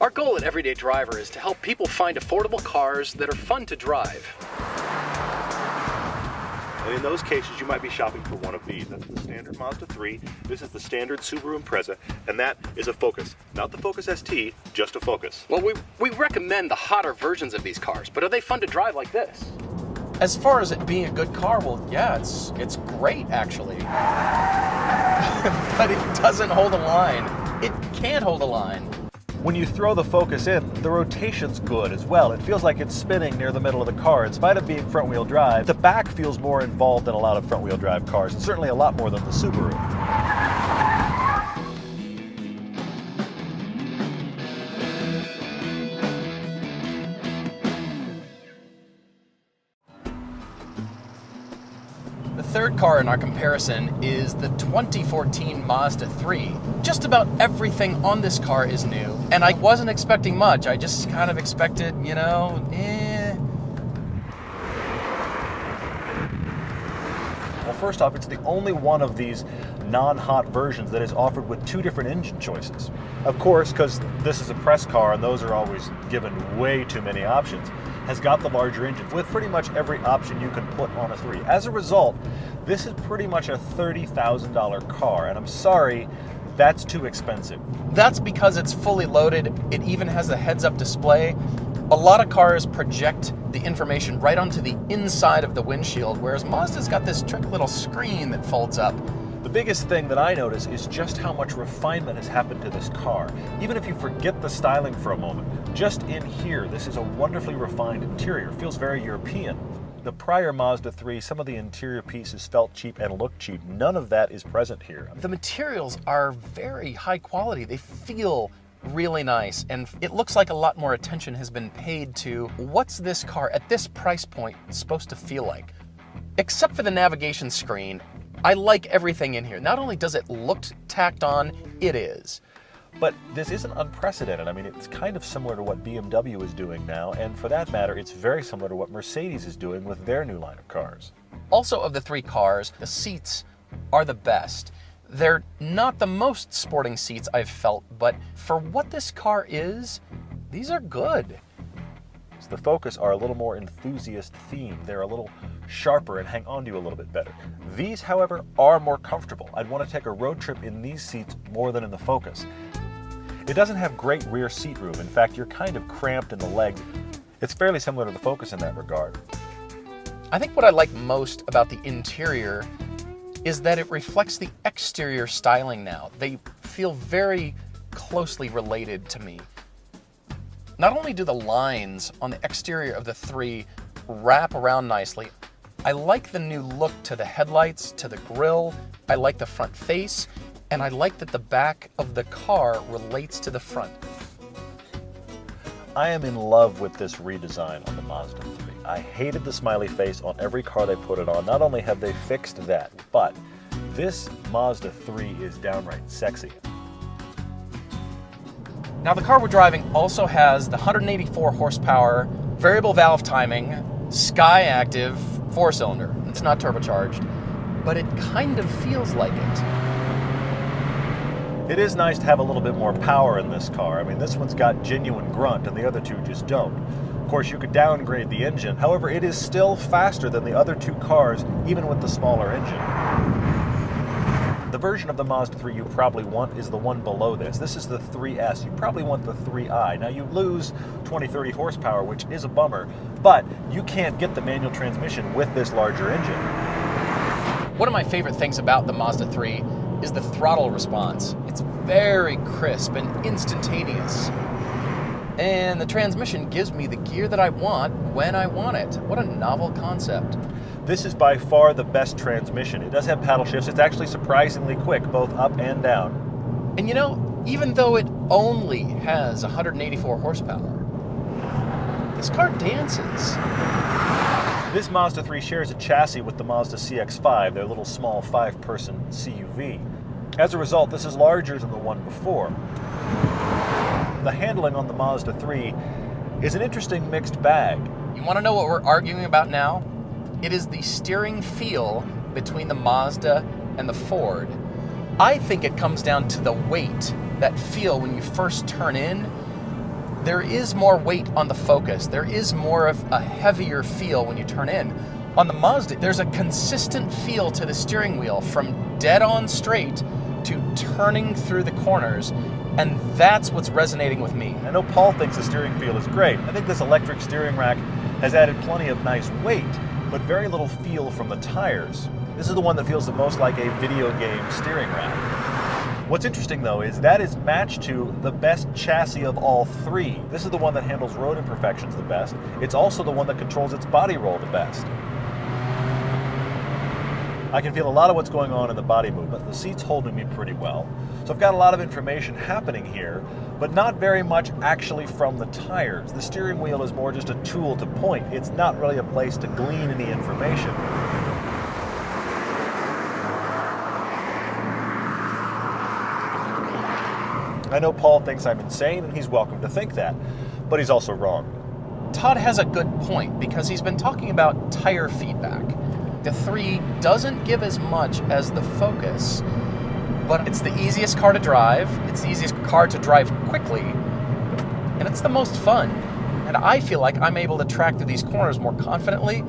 Our goal at Everyday Driver is to help people find affordable cars that are fun to drive. And in those cases, you might be shopping for one of these. That's the standard Mazda 3. This is the standard Subaru Impreza, and that is a Focus. Not the Focus ST, just a Focus. Well, we recommend the hotter versions of these cars, but are they fun to drive like this? As far as it being a good car, well, yeah, it's great, actually. But it doesn't hold a line. It can't hold a line. When you throw the Focus in, the rotation's good as well. It feels like it's spinning near the middle of the car. In spite of being front-wheel drive, the back feels more involved than a lot of front-wheel drive cars, and certainly a lot more than the Subaru. The third car in our comparison is the 2014 Mazda 3. Just about everything on this car is new, and I wasn't expecting much. I just kind of expected, Well, first off, it's the only one of these non-hot versions that is offered with two different engine choices. Of course, because this is a press car and those are always given way too many options, has got the larger engine with pretty much every option you can put on a 3. As a result, this is pretty much a $30,000 car, and I'm sorry, that's too expensive. That's because it's fully loaded. It even has a heads-up display. A lot of cars project the information right onto the inside of the windshield, whereas Mazda's got this trick little screen that folds up. The biggest thing that I notice is just how much refinement has happened to this car. Even if you forget the styling for a moment, just in here, this is a wonderfully refined interior. It feels very European. The prior Mazda 3, some of the interior pieces felt cheap and looked cheap. None of that is present here. The materials are very high quality. They feel really nice, and it looks like a lot more attention has been paid to what's this car at this price point supposed to feel like. Except for the navigation screen, I like everything in here. Not only does it look tacked on, it is. But this isn't unprecedented. I mean, it's kind of similar to what BMW is doing now, and for that matter, it's very similar to what Mercedes is doing with their new line of cars. Also, of the three cars, the seats are the best. They're not the most sporting seats I've felt, but for what this car is, these are good. So the Focus are a little more enthusiast themed. They're a little sharper and hang on to you a little bit better. These, however, are more comfortable. I'd want to take a road trip in these seats more than in the Focus. It doesn't have great rear seat room. In fact, you're kind of cramped in the legs. It's fairly similar to the Focus in that regard. I think what I like most about the interior is that it reflects the exterior styling now. They feel very closely related to me. Not only do the lines on the exterior of the 3 wrap around nicely, I like the new look to the headlights, to the grille, I like the front face, and I like that the back of the car relates to the front. I am in love with this redesign on the Mazda 3. I hated the smiley face on every car they put it on. Not only have they fixed that, but this Mazda 3 is downright sexy. Now the car we're driving also has the 184 horsepower, variable valve timing, Sky Active 4-cylinder. It's not turbocharged, but it kind of feels like it. It is nice to have a little bit more power in this car. I mean, this one's got genuine grunt and the other two just don't. Of course, you could downgrade the engine. However, it is still faster than the other two cars, even with the smaller engine. The version of the Mazda 3 you probably want is the one below this. This is the 3S. You probably want the 3i. Now, you lose 20-30 horsepower, which is a bummer, but you can't get the manual transmission with this larger engine. One of my favorite things about the Mazda 3 is the throttle response. It's very crisp and instantaneous. And the transmission gives me the gear that I want when I want it. What a novel concept. This is by far the best transmission. It does have paddle shifts. It's actually surprisingly quick, both up and down. And you know, even though it only has 184 horsepower, this car dances. This Mazda 3 shares a chassis with the Mazda CX-5, their little small 5-person CUV. As a result, this is larger than the one before. The handling on the Mazda 3 is an interesting mixed bag. You want to know what we're arguing about now? It is the steering feel between the Mazda and the Ford. I think it comes down to the weight, that feel when you first turn in. there is more weight on the Focus. There is more of a heavier feel when you turn in. On the Mazda, there's a consistent feel to the steering wheel from dead on straight to turning through the corners, and that's what's resonating with me. I know Paul thinks the steering feel is great. I think this electric steering rack has added plenty of nice weight, but very little feel from the tires. This is the one that feels the most like a video game steering rack. What's interesting though is that is matched to the best chassis of all three. This is the one that handles road imperfections the best. It's also the one that controls its body roll the best. I can feel a lot of what's going on in the body movement. The seat's holding me pretty well. So I've got a lot of information happening here, but not very much actually from the tires. The steering wheel is more just a tool to point. It's not really a place to glean any information. I know Paul thinks I'm insane, and he's welcome to think that, but he's also wrong. Todd has a good point because he's been talking about tire feedback. The 3 doesn't give as much as the Focus, but it's the easiest car to drive, it's the easiest car to drive quickly, and it's the most fun. And I feel like I'm able to track through these corners more confidently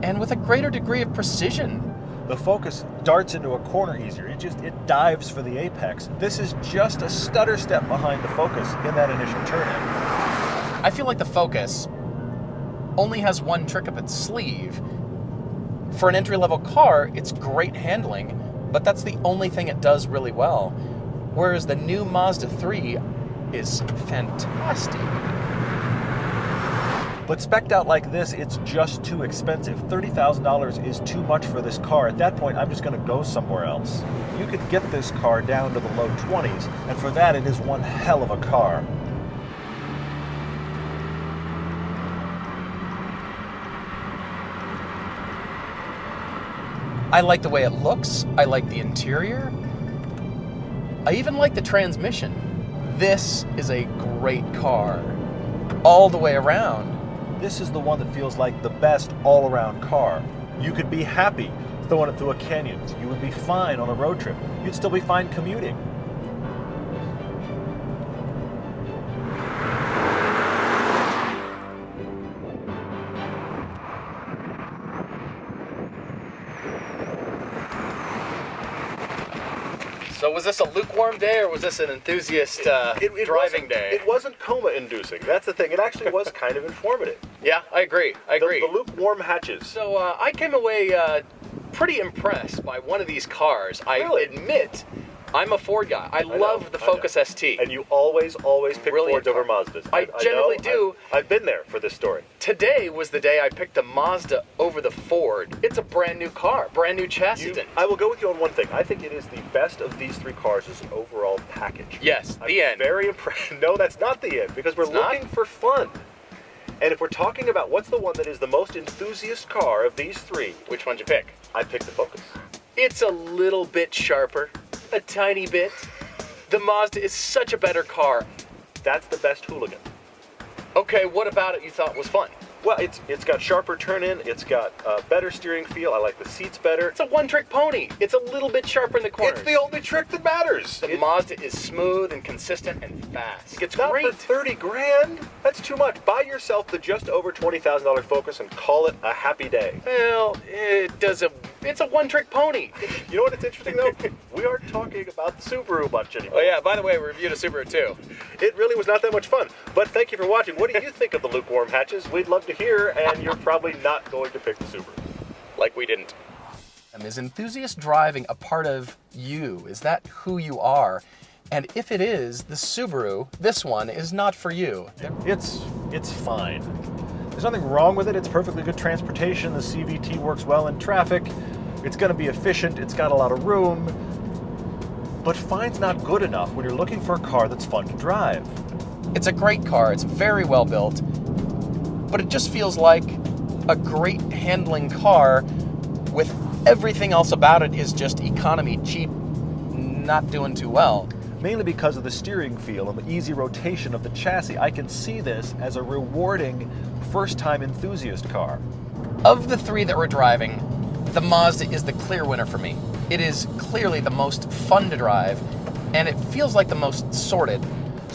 and with a greater degree of precision. The Focus darts into a corner easier. It dives for the apex. This is just a stutter step behind the Focus in that initial turn-in. I feel like the Focus only has one trick up its sleeve. For an entry-level car, it's great handling, but that's the only thing it does really well. Whereas the new Mazda 3 is fantastic. But spec'd out like this, it's just too expensive. $30,000 is too much for this car. At that point, I'm just gonna go somewhere else. You could get this car down to the low 20s, and for that, it is one hell of a car. I like the way it looks, I like the interior, I even like the transmission. This is a great car, all the way around. This is the one that feels like the best all-around car. You could be happy throwing it through a canyon. You would be fine on a road trip. You'd still be fine commuting. So was this a lukewarm day or was this an enthusiast driving day? It wasn't coma-inducing. That's the thing. It actually was kind of informative. Yeah, I agree. The lukewarm hatches. So I came away pretty impressed by one of these cars. Really? I admit, I'm a Ford guy. I love the Focus ST. And you always pick Brilliant Fords over car. Mazdas. I generally do. I've been there for this story. Today was the day I picked the Mazda over the Ford. It's a brand new car, brand new chassis. I will go with you on one thing. I think it is the best of these 3 cars as an overall package. Yes, I'm the end. Very impressed. No, that's not the end, because we're It's not? looking for fun. And if we're talking about what's the one that is the most enthusiast car of these 3, Which one'd you pick? I picked the Focus. It's a little bit sharper, a tiny bit. The Mazda is such a better car. That's the best hooligan. Okay, what about it you thought was fun? Well, it's got sharper turn-in, it's got better steering feel, I like the seats better. It's a one-trick pony. It's a little bit sharper in the corners. It's the only trick that matters. The Mazda is smooth and consistent and fast. It's Not great. for 30 grand. That's too much. Buy yourself the just over $20,000 Focus and call it a happy day. Well, it's a one-trick pony. You know what? It's interesting though. We aren't talking about the Subaru much anymore. Oh yeah, by the way, we reviewed a Subaru too. It really was not that much fun. But thank you for watching. What do you think of the lukewarm hatches? We'd love to hear, and you're probably not going to pick the Subaru. Like we didn't. Is enthusiast driving a part of you? Is that who you are? And if it is, the Subaru, this one, is not for you. It's fine. There's nothing wrong with it. It's perfectly good transportation. The CVT works well in traffic. It's going to be efficient. It's got a lot of room. But fine's not good enough when you're looking for a car that's fun to drive. It's a great car. It's very well built. But it just feels like a great handling car with everything else about it is just economy, cheap, not doing too well. Mainly because of the steering feel and the easy rotation of the chassis. I can see this as a rewarding first-time enthusiast car. Of the 3 that we're driving, the Mazda is the clear winner for me. It is clearly the most fun to drive, and it feels like the most sorted.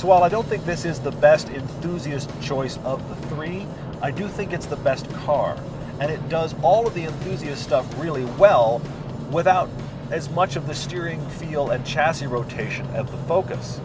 So while I don't think this is the best enthusiast choice of the three, I do think it's the best car. And it does all of the enthusiast stuff really well without as much of the steering feel and chassis rotation as the Focus.